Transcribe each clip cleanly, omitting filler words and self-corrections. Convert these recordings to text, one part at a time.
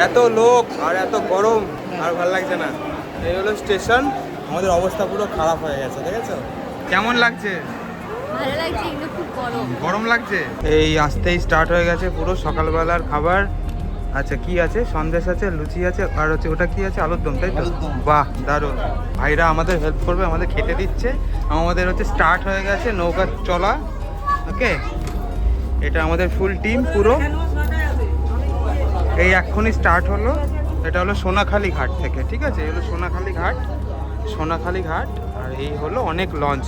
এত লোক আর এত গরম আর ভালো লাগছে না। এই হলো স্টেশন, আমাদের অবস্থা পুরো খারাপ হয়ে গেছে, দেখেছো? কেমন লাগছে? ভালো লাগছে, কিন্তু খুব গরম। গরম লাগছে। এই আসতেই স্টার্ট হয়ে গেছে পুরো সকালবেলার খাবার। আচ্ছা কি আছে? সন্দেশ আছে, লুচি আছে, আর হচ্ছে ওটা কি আছে? আলুর দম, তাই তো? বাহ দারুণ। ভাইরা আমাদের হেল্প করবে, আমাদের খেতে দিচ্ছে। আমাদের হচ্ছে স্টার্ট হয়ে গেছে নৌকা চলা। ওকে, এটা আমাদের ফুল টিম পুরো। এই এক্ষুনি স্টার্ট হলো। এটা হলো সোনাখালি ঘাট থেকে, ঠিক আছে? এই হলো সোনাখালি ঘাট, সোনাখালি ঘাট। আর এই হলো অনেক লঞ্চ,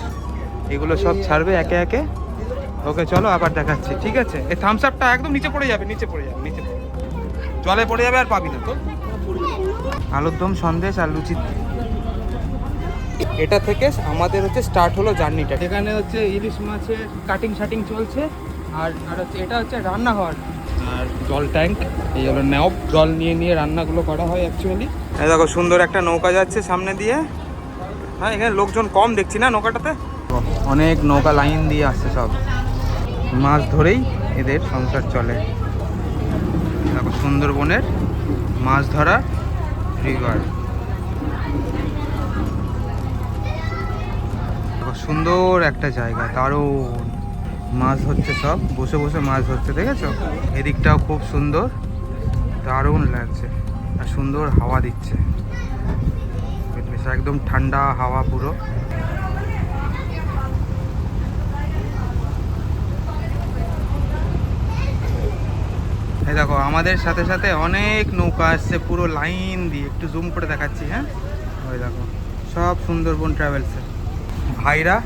এগুলো সব ছাড়বে একে একে। ওকে চলো আবার দেখাচ্ছি, ঠিক আছে? এই থামস আপটা একদম নিচে পড়ে যাবে, নিচে পড়ে যাবে, নিচে পড়ে যাবে, জলে পড়ে যাবে, আর পাবি না তো। আলুর দম, সন্দেশ আর লুচি। এটা থেকে আমাদের হচ্ছে স্টার্ট হলো জার্নিটা। এখানে হচ্ছে ইলিশ মাছের কাটিং শাটিং চলছে। আর হচ্ছে এটা হচ্ছে রান্নাঘর আর জল ট্যাঙ্ক। এই হলো ন্যাব, জল নিয়ে নিয়ে রান্নাগুলো করা হয় অ্যাকচুয়ালি। এই দেখো সুন্দর একটা নৌকা যাচ্ছে সামনে দিয়ে। হ্যাঁ, এখানে লোকজন কম দেখছি না নৌকাটাতে। অনেক নৌকা লাইন দিয়ে আসছে, সব মাছ ধরেই এদের সংসার চলে। দেখো সুন্দরবনের মাছ ধরা রিভার। সুন্দর একটা জায়গা, দারুণ মাছ হচ্ছে, সব বসে বসে মাছ ধরছে, দেখেছো? এদিকটাও খুব সুন্দর, দারুণ লাগছে। আর সুন্দর হাওয়া দিচ্ছে, একদম ঠান্ডা হাওয়া পুরো। এই দেখো আমাদের সাথে সাথে অনেক নৌকা আসছে পুরো লাইন দিয়ে। একটু জুম করে দেখাচ্ছি, হ্যাঁ ওই দেখো সব সুন্দরবন ট্রাভেলসে ভাইরা,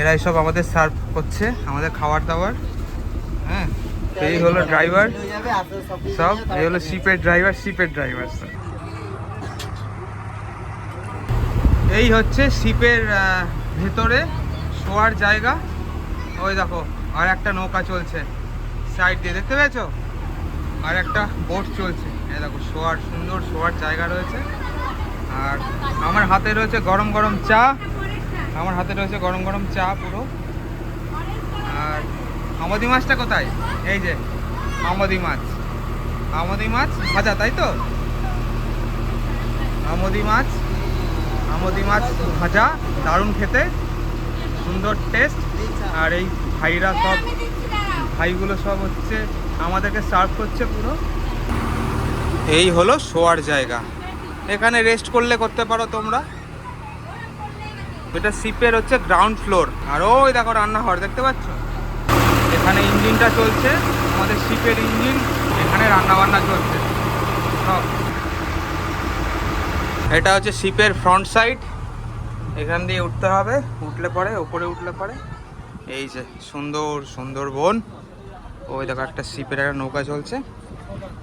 এরাই সব আমাদের সার্ভ করছে আমাদের খাবার দাবার। হ্যাঁ, এই হলো ড্রাইভার সব, এই হলো শিপের ড্রাইভার, শিপের ড্রাইভার। এই হচ্ছে শিপের ভেতরে শোয়ার জায়গা। ওই দেখো আর একটা নৌকা চলছে সাইড দিয়ে, দেখতে পেয়েছো? আর একটা বোট চলছে। এই দেখো শোয়ার, সুন্দর শোয়ার জায়গা রয়েছে। আর আমার হাতে রয়েছে গরম গরম চা, আমার হাতে রয়েছে গরম গরম চা পুরো। আর আমদি মাছটা কোথায়? এই যে আমদি মাছ, আমদি মাছ ভাজা, তাই তো? আমদি মাছ, আমদি মাছ ভাজা, দারুণ খেতে, সুন্দর টেস্ট। আর এই ভাইরা সব, ভাইগুলো সব হচ্ছে আমাদেরকে সার্ভ করছে পুরো। এই হলো শোয়ার জায়গা, এখানে রেস্ট করলে করতে পারো তোমরা। এটা শিপের হচ্ছে গ্রাউন্ড ফ্লোর। আর ওই দেখো রান্নাঘর, দেখতে পাচ্ছ? এখানে ইঞ্জিনটা চলছে, আমাদের শিপের ইঞ্জিন, এখানে রান্না বান্না চলছে সব। এটা হচ্ছে শিপের ফ্রন্ট সাইড, এখান দিয়ে উঠতে হবে, উঠলে পরে উপরে উঠলে পরে এই যে সুন্দর সুন্দরবন। ওই দেখো একটা শিপের একটা নৌকা চলছে,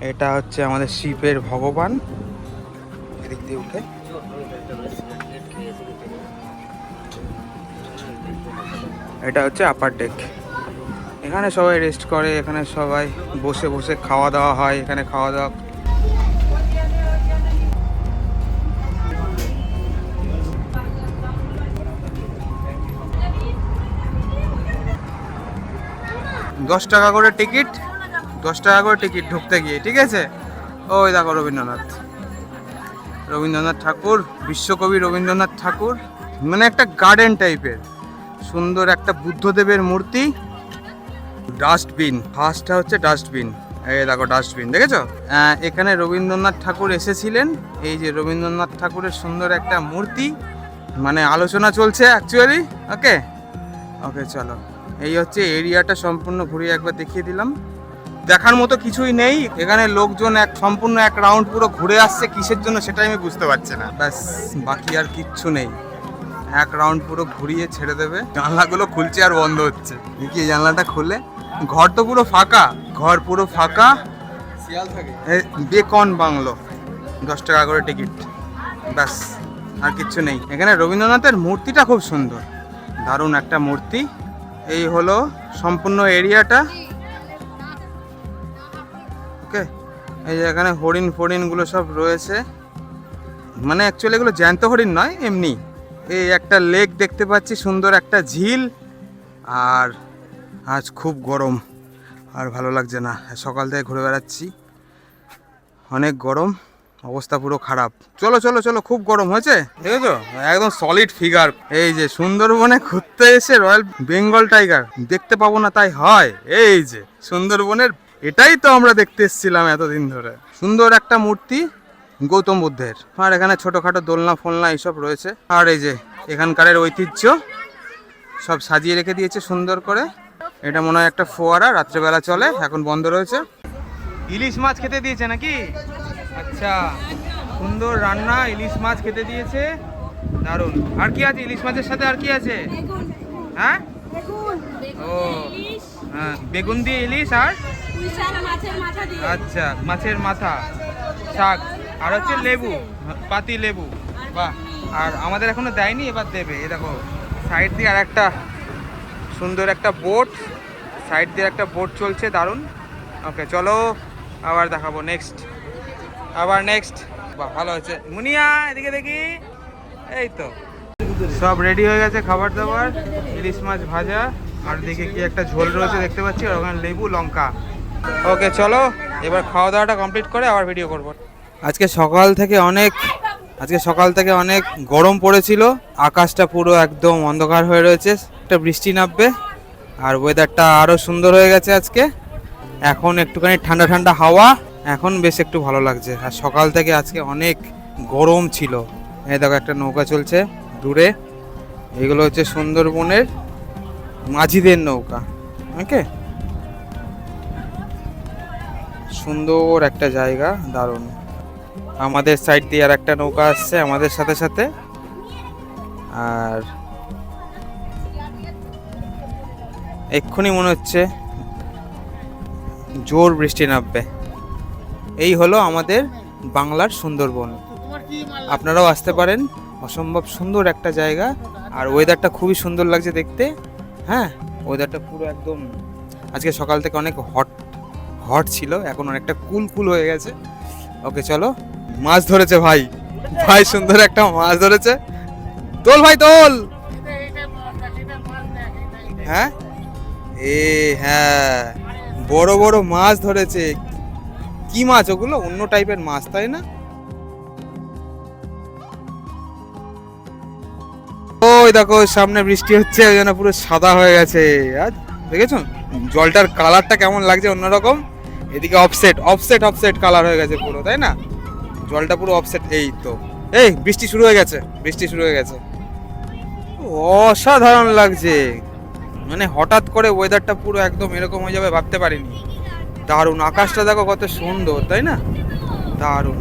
এটা হচ্ছে আমাদের শিপের ভগবান। এদিক দিয়ে উঠে এটা হচ্ছে আপার ডেক, এখানে সবাই রেস্ট করে, এখানে সবাই বসে বসে খাওয়া দাওয়া হয়, এখানে খাওয়া দাওয়া। $10 করে টিকিট, $10 করে টিকিট ঢুকতে গিয়ে, ঠিক আছে? ওই দেখো রবীন্দ্রনাথ, রবীন্দ্রনাথ ঠাকুর, বিশ্বকবি রবীন্দ্রনাথ ঠাকুর। মানে একটা গার্ডেন টাইপের সুন্দর একটা বুদ্ধদেবের মূর্তি। ডাস্টবিন, ফার্স্টটা হচ্ছে ডাস্টবিন, এই দেখো ডাস্টবিন, দেখেছো? এখানে রবীন্দ্রনাথ ঠাকুর এসেছিলেন। এই যে রবীন্দ্রনাথ ঠাকুরের সুন্দর একটা মূর্তি, মানে আলোচনা চলছে অ্যাকচুয়ালি। ওকে ওকে চলো, এই হচ্ছে এরিয়াটা সম্পূর্ণ ঘুরিয়ে একবার দেখিয়ে দিলাম। দেখার মতো কিছুই নেই এখানে, লোকজন সম্পূর্ণ এক রাউন্ড পুরো ঘুরে আসছে, কিসের জন্য সেটাই আমি বুঝতে পারছি না। ব্যাস বাকি আর কিচ্ছু নেই, এক রাউন্ড পুরো ঘুরিয়ে ছেড়ে দেবে। জানলাগুলো খুলছে আর বন্ধ হচ্ছে, দেখি জানলাটা খুলে। ঘর তো পুরো ফাঁকা, ঘর পুরো ফাঁকা, শিয়াল থাকে। বেকন বাংলো, $10 করে টিকিট, ব্যাস আর কিচ্ছু নেই এখানে। রবীন্দ্রনাথের মূর্তিটা খুব সুন্দর, দারুণ একটা মূর্তি। এই হলো সম্পূর্ণ এরিয়াটা। ওকে, এই যে এখানে হরিণ ফরিণগুলো সব রয়েছে, মানে অ্যাকচুয়ালি এগুলো জ্যান্ত হরিণ নয়, এমনি। এই একটা লেক দেখতে পাচ্ছি, সুন্দর একটা ঝিল। আর আজ খুব গরম, আর ভালো লাগছে না, সকাল থেকে ঘুরে বেড়াচ্ছি, অনেক গরম, অবস্থা পুরো খারাপ। চলো চলো চলো, খুব গরম হয়েছে, দেখেছো একদম সলিড ফিগার। এই যে সুন্দরবনে ঘুরতে এসে রয়্যাল বেঙ্গল টাইগার দেখতে পাবো না তাই হয়? এই যে সুন্দরবনের, এটাই তো আমরা দেখতে এসেছিলাম এতদিন ধরে। সুন্দর একটা মূর্তি গৌতম বুদ্ধের, আর এখানে ছোটখাটো দোলনা ফোলনা এইসব রয়েছে। আর এই যে এখানকার ঐতিহ্য সব সাজিয়ে রেখে দিয়েছে সুন্দর করে। এটা মনে হয় একটা ফোয়ারা, রাত্রেবেলা চলে, এখন বন্ধ রয়েছে। ইলিশ মাছ খেতে দিয়েছে নাকি? আচ্ছা, সুন্দর রান্না, ইলিশ মাছ খেতে দিয়েছে, দারুণ। আর কি আছে ইলিশ মাছের সাথে? আর কি আছে? হ্যাঁ, ও হ্যাঁ, বেগুন দিয়ে ইলিশ, আর আচ্ছা মাছের মাথা, শাক, আর হচ্ছে লেবু, পাতি লেবু। বাহ, আর আমাদের এখনো দেয়নি, এবার দেবে। এই দেখো সাইড দিয়ে আর একটা সুন্দর একটা বোট, সাইড দিয়ে একটা বোট চলছে, দারুণ। ওকে চলো, আবার দেখাবো নেক্সট, আবার নেক্সট। বাহ, ভালো হয়েছে। মুনিয়া এদিকে দেখি, এই তো সব রেডি হয়ে গেছে খাবার দাবার। ইলিশ মাছ ভাজা, আর দিকে কি একটা ঝোল রয়েছে দেখতে পাচ্ছি, আর ওখানে লেবু লঙ্কা। ওকে চলো, এবার খাওয়া দাওয়াটা কমপ্লিট করে আবার ভিডিও করব। আজকে সকাল থেকে অনেক গরম পড়েছিল, আকাশটা পুরো একদম অন্ধকার হয়ে রয়েছে, একটা বৃষ্টি নামবে, আর ওয়েদারটা আরও সুন্দর হয়ে গেছে আজকে। এখন একটুখানি ঠান্ডা ঠান্ডা হাওয়া, এখন বেশ একটু ভালো লাগছে। আর সকাল থেকে আজকে অনেক গরম ছিল। এই দেখো একটা নৌকা চলছে দূরে, এগুলো হচ্ছে সুন্দরবনের মাঝিদের নৌকা। ওকে, সুন্দর একটা জায়গা, দারুণ। আমাদের সাইড দিয়ে আর একটা নৌকা আসছে আমাদের সাথে সাথে, আর এক্ষুনি মনে হচ্ছে জোর বৃষ্টি নামবে। এই হলো আমাদের বাংলার সুন্দরবন, আপনারাও আসতে পারেন। অসম্ভব সুন্দর একটা জায়গা, আর ওয়েদারটা খুবই সুন্দর লাগছে দেখতে। হ্যাঁ, ওয়েদারটা পুরো একদম, আজকে সকাল থেকে অনেক হট ছিল, এখন অনেকটা কুল হয়ে গেছে। ওকে চলো, মাছ ধরেছে ভাই, সুন্দর একটা মাছ ধরেছে। তোল ভাই তোল। হ্যাঁ, হ্যাঁ, বড় বড় মাছ ধরেছে। কি মাছ ওগুলো? অন্য টাইপের মাছ, তাই না? ওই দেখো সামনে বৃষ্টি হচ্ছে, ওই জন্য পুরো সাদা হয়ে গেছে। আর দেখেছো জলটার কালারটা কেমন লাগছে, অন্যরকম। এদিকে অফসেট কালার হয়ে গেছে পুরো, তাই না? জলটা পুরো অফসেট। এই তো, এই বৃষ্টি শুরু হয়ে গেছে। অসাধারণ লাগছে, মানে হঠাৎ করে ওয়েদারটা পুরো একদম এরকম হয়ে যাবে ভাবতে পারিনি। দারুণ, আকাশটা দেখো কত সুন্দর, তাই না? দারুণ।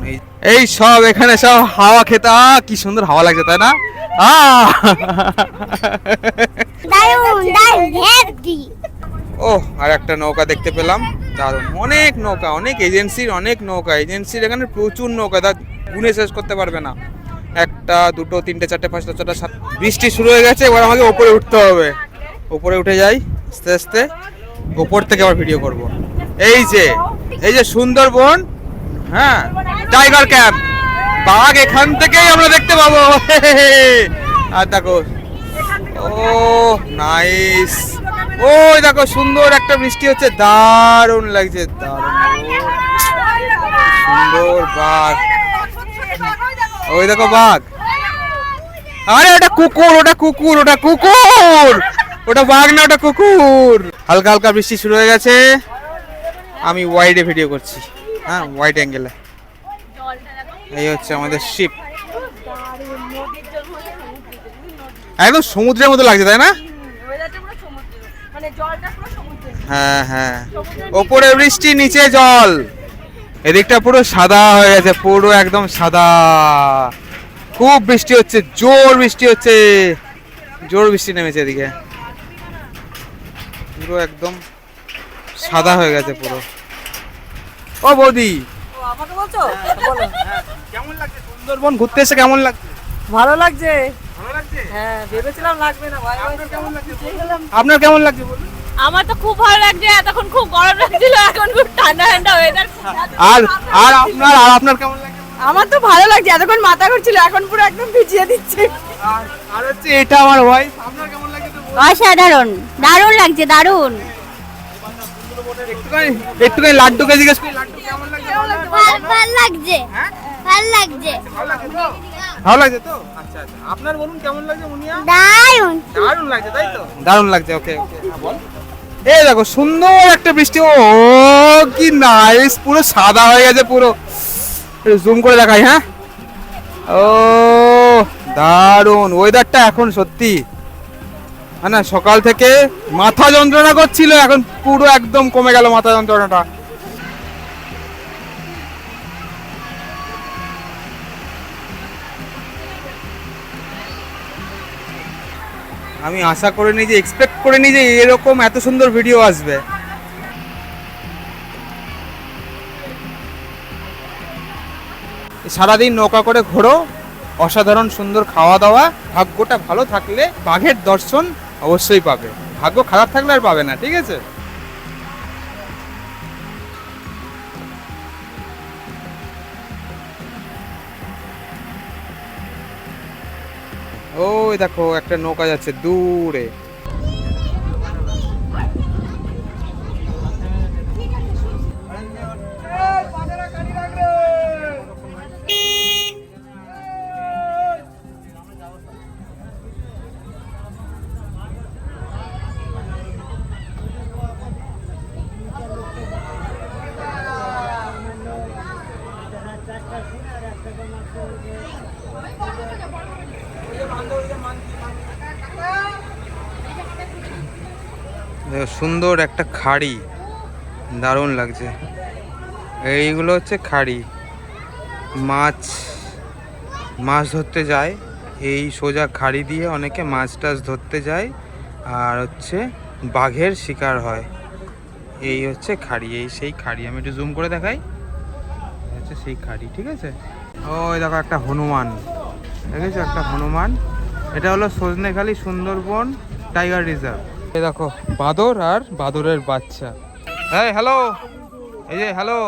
এই সব এখানে সব হাওয়া খেতে, কি সুন্দর হাওয়া লাগছে, তাই না? ও, আর একটা নৌকা দেখতে পেলাম, দারুণ। অনেক নৌকা, অনেক এজেন্সির এখানে প্রচুর নৌকা, তা গুনে শেষ করতে পারবে না। একটা, দুটো, তিনটে, চারটে, পাঁচটা, ছটা, সাত। বৃষ্টি শুরু হয়ে গেছে, এবার আমাকে ওপরে উঠতে হবে। ওপরে উঠে যাই আস্তে আস্তে, ওপর থেকে আবার ভিডিও করব। এই যে সুন্দরবন, হ্যাঁ, টাইগার ক্যাম্প, বাঘ এখান থেকেই আমরা দেখতে পাবো। আর দেখো, ও নাইস, ওই দেখো সুন্দর একটা বৃষ্টি হচ্ছে, দারুণ লাগছে, দারুণ সুন্দর। বাঘ, ওই দেখো বাঘ। আরে ওটা কুকুর, ওটা বাঘ না, ওটা কুকুর। হালকা হালকা বৃষ্টি শুরু হয়ে গেছে, আমি ওয়াইডে ভিডিও করছি, হ্যাঁ, ওয়াইড অ্যাঙ্গেলে। এই হচ্ছে আমাদের শিপ, একদম সমুদ্রের মতো লাগছে, তাই না? হ্যাঁ, ওপরে বৃষ্টি, নিচে জল, এদিকটা পুরো সাদা হয়ে গেছে, পুরো একদম সাদা। খুব বৃষ্টি হচ্ছে, জোর বৃষ্টি নেমেছে এদিকে, পুরো একদম সাদা হয়ে গেছে পুরো। ও বৌদি, আমাকে বলছো? বলো। কেমন লাগছে সুন্দরবন ঘুরতে এসে? কেমন লাগছে? ভালো লাগছে। হ্যাঁ, ভেবেছিলাম লাগবে না ভাই। আপনার কেমন লাগছে বলুন? আমার তো খুব ভালো লাগছে, এতক্ষণ খুব গরম লাগছিল, এখন খুব ঠান্ডা ওয়েদার। আপনার কেমন লাগছে? আমার তো ভালো লাগছে, এতক্ষণ মাথা ঘুরছিল, এখন পুরো একদম ভিজিয়ে দিচ্ছে। আর হচ্ছে এটা আমার ওয়াইফ। আপনার কেমন লাগছে? অসাধারণ, দারুণ লাগছে, দারুণ। একটুখানি লাড্ডুকে জিজ্ঞেস করি, লাড্ডু কেমন লাগছে? ভাল লাগছে হ্যাঁ? ভাল লাগছে ভালো লাগছে তো? ভালো লাগছে তো? আচ্ছা আচ্ছা, আপনার বলুন কেমন লাগছে মুনিয়া? দারুণ দারুণ লাগছে তাই তো? দারুণ লাগছে, ওকে ওকে, হ্যাঁ বল। এই দেখো সুন্দর একটা বৃষ্টি, ও কি নাইস, পুরো সাদা হয়ে গেছে পুরো। জুম করে দেখাই, হ্যাঁ। ও দারুণ ওয়েদারটা এখন সত্যি, না সকাল থেকে মাথা যন্ত্রণা করছিল, এখন পুরো একদম কমে গেল মাথা যন্ত্রণাটা। আমি আশা করিনি যে, এক্সপেক্ট করিনি যে এরকম এত সুন্দর ভিডিও আসবে। সারাদিন নৌকা করে ঘোরো, অসাধারণ সুন্দর খাওয়া দাওয়া, ভাগ্যটা ভালো থাকলে বাঘের দর্শন অবশ্যই পাবে, ভাগ্য খারাপ থাকলে আর পাবে না, ঠিক আছে। ওই দেখো একটা নৌকা যাচ্ছে দূরে। সুন্দর একটা খাড়ি, দারুণ লাগছে। এইগুলো হচ্ছে খাড়ি, মাছ মাছ ধরতে যায়, এই সোজা খাড়ি দিয়ে অনেকে মাছ টাছ ধরতে যায়, আর হচ্ছে বাঘের শিকার হয়। এই হচ্ছে খাড়ি, এই সেই খাড়ি, আমি একটু জুম করে দেখাই, হচ্ছে সেই খাড়ি, ঠিক আছে। ওই দেখো একটা হনুমান, দেখেছো একটা হনুমান, এটা হলো সজনেখালি সুন্দরবন টাইগার রিজার্ভ। এই দেখো বাঁদর আর বাঁদরের বাচ্চা। হ্যাঁ হ্যালো, এই যে হ্যালো,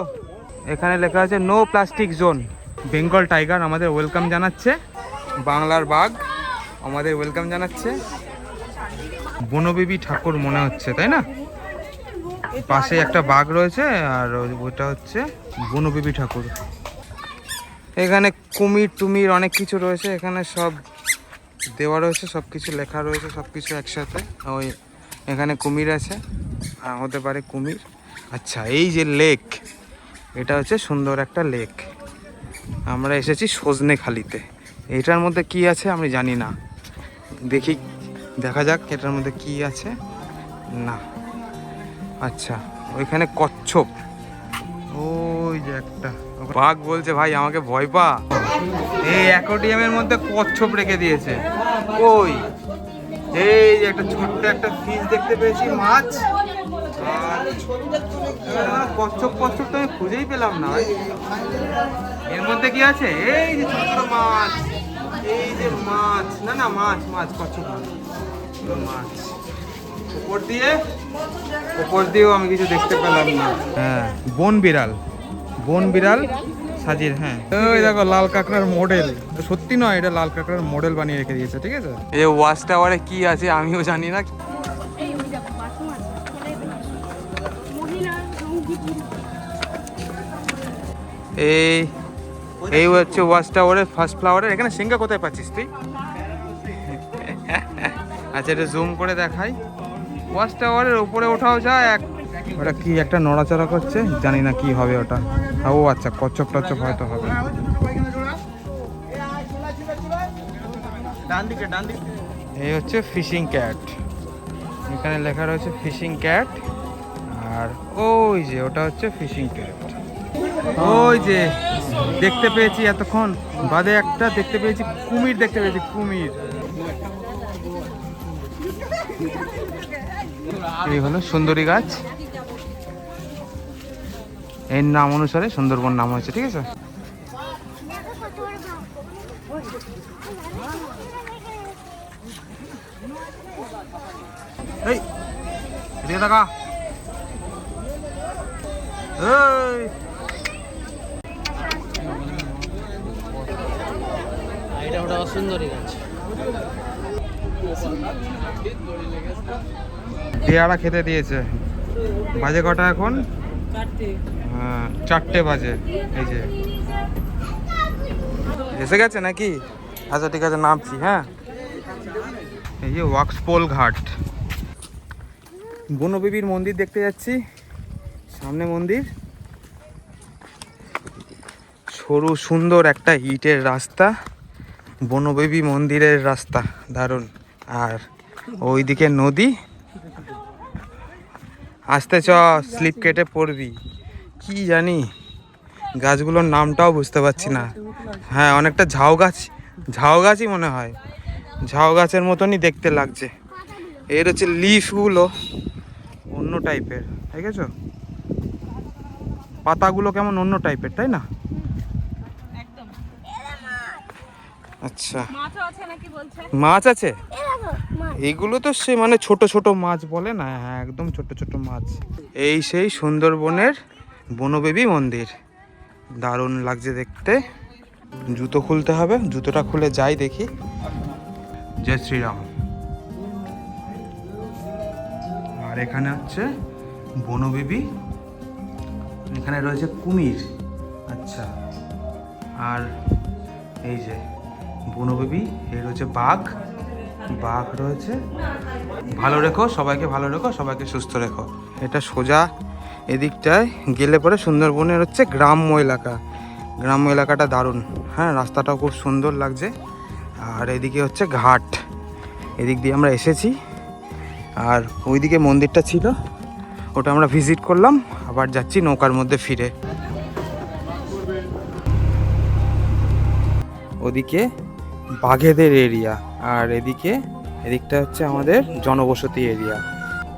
এখানে লেখা আছে no plastic zone. Bengal tiger আমাদের ওয়েলকাম জানাচ্ছে, বাংলার বাঘ আমাদের ওয়েলকাম জানাচ্ছে। বনবিবি ঠাকুর মনে হচ্ছে, তাই না? পাশে একটা বাঘ রয়েছে, আর ওটা হচ্ছে বনবিবি ঠাকুর। এখানে কুমির টুমির অনেক কিছু রয়েছে, এখানে সব দেওয়া রয়েছে, সব কিছু লেখা রয়েছে, সব কিছু একসাথে। ওই এখানে কুমির আছে, হতে পারে কুমির। আচ্ছা এই যে লেক, এটা হচ্ছে সুন্দর একটা লেক। আমরা এসেছি সজনেখালিতে, এটার মধ্যে কি আছে আমি জানি না, দেখি দেখা যাক এটার মধ্যে কি আছে। না আচ্ছা ওইখানে কচ্ছপ, ওই যে একটা বাঘ বলছে ভাই আমাকে ভয় পা, এই অ্যাকোয়ারিয়ামের মধ্যে কচ্ছপ রেখে দিয়েছে। ওই এই যে একটা ছোট্ট একটা ফিশ দেখতে পেয়েছি, মাছ, আর কচ্ছপ কচ্ছপ তো আমি খুঁজেই পেলাম না ভাই। এর মধ্যে কি আছে? এই যে ছোট ছোট মাছ, এই যে মাছ, না না মাছ মাছ কচ্ছপ মাছ। উপর দিয়েও আমি কিছু দেখতে পেলাম না। হ্যাঁ বন বিড়াল, বন বিড়াল সাজির। হ্যাঁ ওই দেখো লাল কাঁকড়ার মডেল, সত্যি নয় এটা লাল কাঁকড়ার মডেল বানিয়ে রেখে দিয়েছে, ঠিক আছে। এই ওয়াচ টাওয়ারে কি আছে আমিও জানি না। এই এই হচ্ছে ওয়াচ টাওয়ারের ফার্স্ট ফ্লাওয়ারের। এখানে সিঙ্গা কোথায় পাচ্ছিস তুই? আচ্ছা এটা জুম করে দেখাই, ওয়াচ টাওয়ারের উপরে ওঠাও যায়। ওটা কি একটা নড়াচড়া করছে, জানি না কি হবে ওটা। ও আচ্ছা কচ্ছপ টচ্ছপ হয়তো হবে। এই হচ্ছে ফিশিং ক্যাট, এখানে লেখা রয়েছে ফিশিং ক্যাট। আর ওই যে ওটা হচ্ছে ফিশিং ক্যাট। ওই যে দেখতে পেয়েছি এতক্ষণ বাদে একটা দেখতে পেয়েছি কুমির, দেখতে পেয়েছি কুমির। এই হলো সুন্দরী গাছ, এর নাম অনুসারে সুন্দরবন নাম হয়েছে, ঠিক আছে। এই এদিকে তাকা, এই এটা ওটা সুন্দরী গাছ। পেয়ারা খেতে দিয়েছে, বাজে কটা এখন? হ্যাঁ 4টে বাজে। এই যে এসে গেছে নাকি? আচ্ছা ঠিক আছে, নামছি। হ্যাঁ, এই যে ওয়াক্সপোল ঘাট, বনবিবির মন্দির দেখতে যাচ্ছি। সামনে মন্দির, সরু সুন্দর একটা ইটের রাস্তা, বনবিবি মন্দিরের রাস্তা, দারুণ। আর ওইদিকে নদী। আসতে চ, স্লিপ কেটে পড়বি। কি জানি গাছগুলোর নামটাও বুঝতে পারছি না। হ্যাঁ, অনেকটা ঝাউ গাছই মনে হয়, ঝাউ গাছের মতনই দেখতে লাগছে। এর হচ্ছে লিফগুলো অন্য টাইপের, ঠিক আছে? পাতাগুলো কেমন অন্য টাইপের, তাই না? একদম। আচ্ছা, মাছও আছে নাকি বলছে? মাছ আছে? এইগুলো তো সে মানে ছোট ছোট মাছ বলে না? হ্যাঁ, একদম ছোট ছোট মাছ। এই সেই সুন্দরবনের বনবিবি মন্দির, দারুণ লাগছে দেখতে। জুতো খুলতে হবে, জুতোটা খুলে যাই দেখি। জয় শ্রীরাম। আর এখানে হচ্ছে বনবিবি, এখানে রয়েছে কুমির। আচ্ছা, আর এই যে বনবিবি, এই রয়েছে বাঘ রয়েছে। ভালো রেখো সবাইকে, ভালো রেখো সবাইকে, সুস্থ রেখো। এটা সোজা এদিকটায় গেলে পরে সুন্দরবনের হচ্ছে গ্রাম্য এলাকা। গ্রাম্য এলাকাটা দারুণ। হ্যাঁ, রাস্তাটাও খুব সুন্দর লাগছে। আর এদিকে হচ্ছে ঘাট, এদিক দিয়ে আমরা এসেছি। আর ওইদিকে মন্দিরটা ছিল, ওটা আমরা ভিজিট করলাম। আবার যাচ্ছি নৌকার মধ্যে ফিরে। ওদিকে বাঘেদের এরিয়া, আর এদিকটা হচ্ছে আমাদের জনবসতি এরিয়া।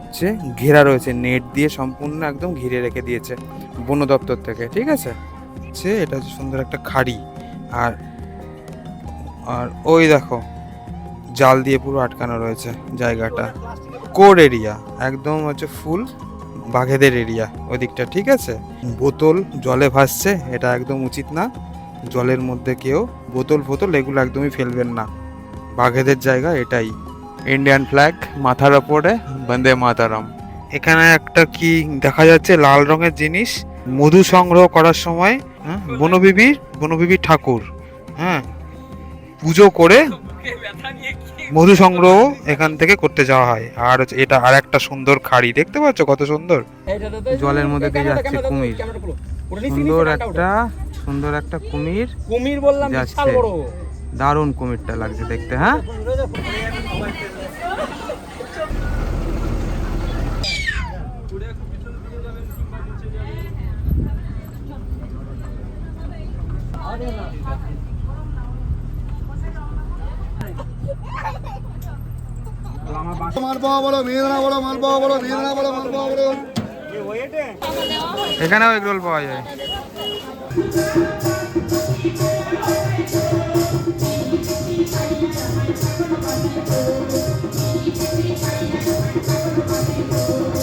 হচ্ছে ঘেরা রয়েছে নেট দিয়ে, সম্পূর্ণ একদম ঘিরে রেখে দিয়েছে বন দপ্তর থেকে, ঠিক আছে? হচ্ছে এটা হচ্ছে সুন্দর একটা খাড়ি। আর আর ওই দেখো জাল দিয়ে পুরো আটকানো রয়েছে জায়গাটা। কোর এরিয়া একদম হচ্ছে ফুল বাঘেদের এরিয়া ওদিকটা, ঠিক আছে? বোতল জলে ভাসছে, এটা একদম উচিত না। জলের মধ্যে কেউ বোতল এগুলো একদমই ফেলবেন না। বাঘেদের জায়গা এটাই। ইন্ডিয়ান ফ্ল্যাগ মাথার ওপরে, বন্দে মাতারাম। এখানে একটা কি দেখা যাচ্ছে, লাল রঙের জিনিস, মধু সংগ্রহ করার সময় বনবিবির ঠাকুর, হ্যাঁ, পুজো করে মধু সংগ্রহ এখান থেকে করতে যাওয়া হয়। আর এটা আর একটা সুন্দর খাড়ি, দেখতে পাচ্ছ কত সুন্দর? জলের মধ্যে দিয়ে যাচ্ছে কুমির, সুন্দর একটা কুমির বললাম, যাচ্ছে। দারুণ কুমিরটা লাগছে দেখতে। হ্যাঁ, এখানেও এগরোল পাওয়া যায়।